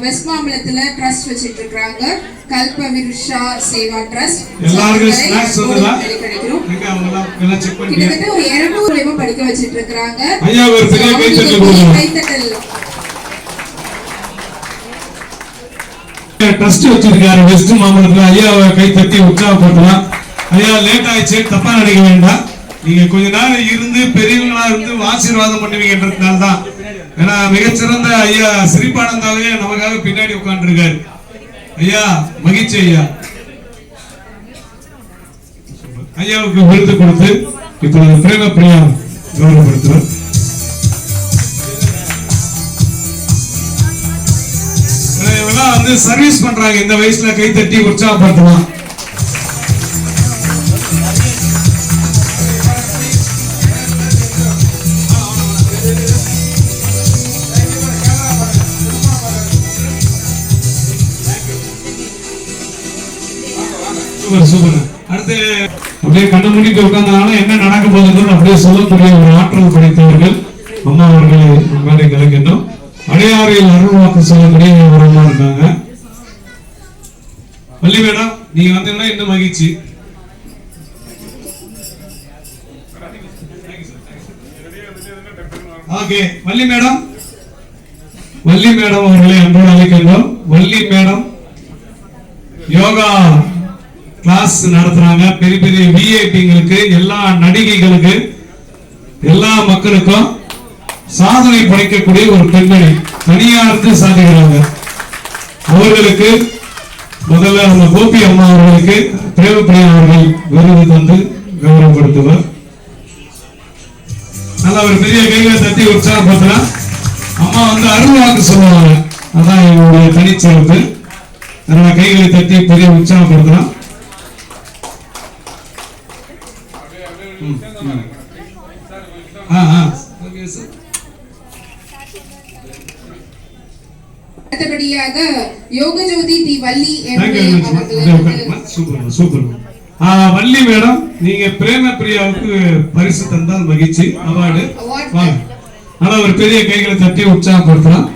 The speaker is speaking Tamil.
வெஸ்ட் மாம்பலத்துல ட்ரஸ்ட் வச்சிட்டு இருக்காங்க. கல்ப விருஷா சேவா ட்ரஸ்ட். எல்லாருக்கும் ஸ்நாக்ஸ் வந்ததா? கிடைக்கும். எங்க அவங்க எல்லாம் செக் பண்ணி கிட்டத்தட்ட ஒரு 200 பேர் படிக்க வச்சிட்டு இருக்காங்க. ஐயா ஒரு பெரிய கைத்தட்டல் கொடுங்க. ட்ரஸ்ட் வச்சிருக்காரு வெஸ்ட் மாம்பலத்துல. ஐயா கைத்தட்டி உற்சாகப்படுத்தலாம். ஐயா லேட் ஆயிடுச்சு, தப்பா நினைக்க வேண்டாம். நீங்க கொஞ்ச நேரம் இருந்து பெரியவங்களா இருந்து ஆசீர்வாதம் பண்ணுவீங்கன்றதுனால தான். ஏன்னா மிகச்சிறந்த ஐயா சிரிப்பானந்தாவே நமக்காக பின்னாடி உட்கார்ந்து இருக்காரு. ஐயா மகிழ்ச்சி. ஐயாவுக்கு விருது கொடுத்து இப்பொழுது பிரேம பிரியா கௌரவப்படுத்துறோம். இவெல்லாம் வந்து சர்வீஸ் பண்றாங்க. இந்த வயசுல கை தட்டி உற்சாகப்படுத்தலாம். சூப்பர். அடுத்து அப்படியே கண்ணு மூடிட்டு உட்கார்ந்தாலும் என்ன நடக்க போகுதுன்னு அப்படியே சொல்லக்கூடிய ஒரு ஆற்றல் படைத்தவர்கள் அம்மா அவர்களை மேலே கலக்கின்றோம். அடையாறையில் அருள் வாக்கு சொல்லக்கூடிய உரமா இருக்காங்க. வள்ளி மேடம் நீங்க வந்தீங்கன்னா இன்னும் மகிழ்ச்சி. ஓகே வள்ளி மேடம் அவர்களை அன்போடு அழைக்கின்றோம். வள்ளி மேடம் யோகா கிளாஸ் நடத்துறாங்க. பெரிய பெரிய விஐபிங்களுக்கு, எல்லா நடிகைகளுக்கு, எல்லா மக்களுக்கும் சாதனை படைக்கக்கூடிய ஒரு பெண்மணி. தனியாருக்கு சாதிக்கிறாங்க. அவர்களுக்கு முதல்ல நம்ம கோபி அம்மா அவர்களுக்கு பிரேம பிரியா அவர்கள் விருது தந்து கௌரவப்படுத்துவார். நல்ல ஒரு பெரிய கைகளை தட்டி உற்சாகப்படுத்தலாம். அம்மா வந்து அருள் வாக்கு சொல்லுவாங்க. அதான் என்னுடைய தனிச்சிறப்பு. அதனால கைகளை தட்டி பெரிய உற்சாகப்படுத்தலாம். அடுத்தபடியாக யோகஜோதி தி வள்ளி வள்ளி மேடம் நீங்க பிரேம பிரியாவுக்கு பரிசு தந்தால் மகிழ்ச்சி. அவார்டு வாங்க. ஆனா ஒரு பெரிய கைகளை தட்டி உற்சாகப்படுத்தலாம்.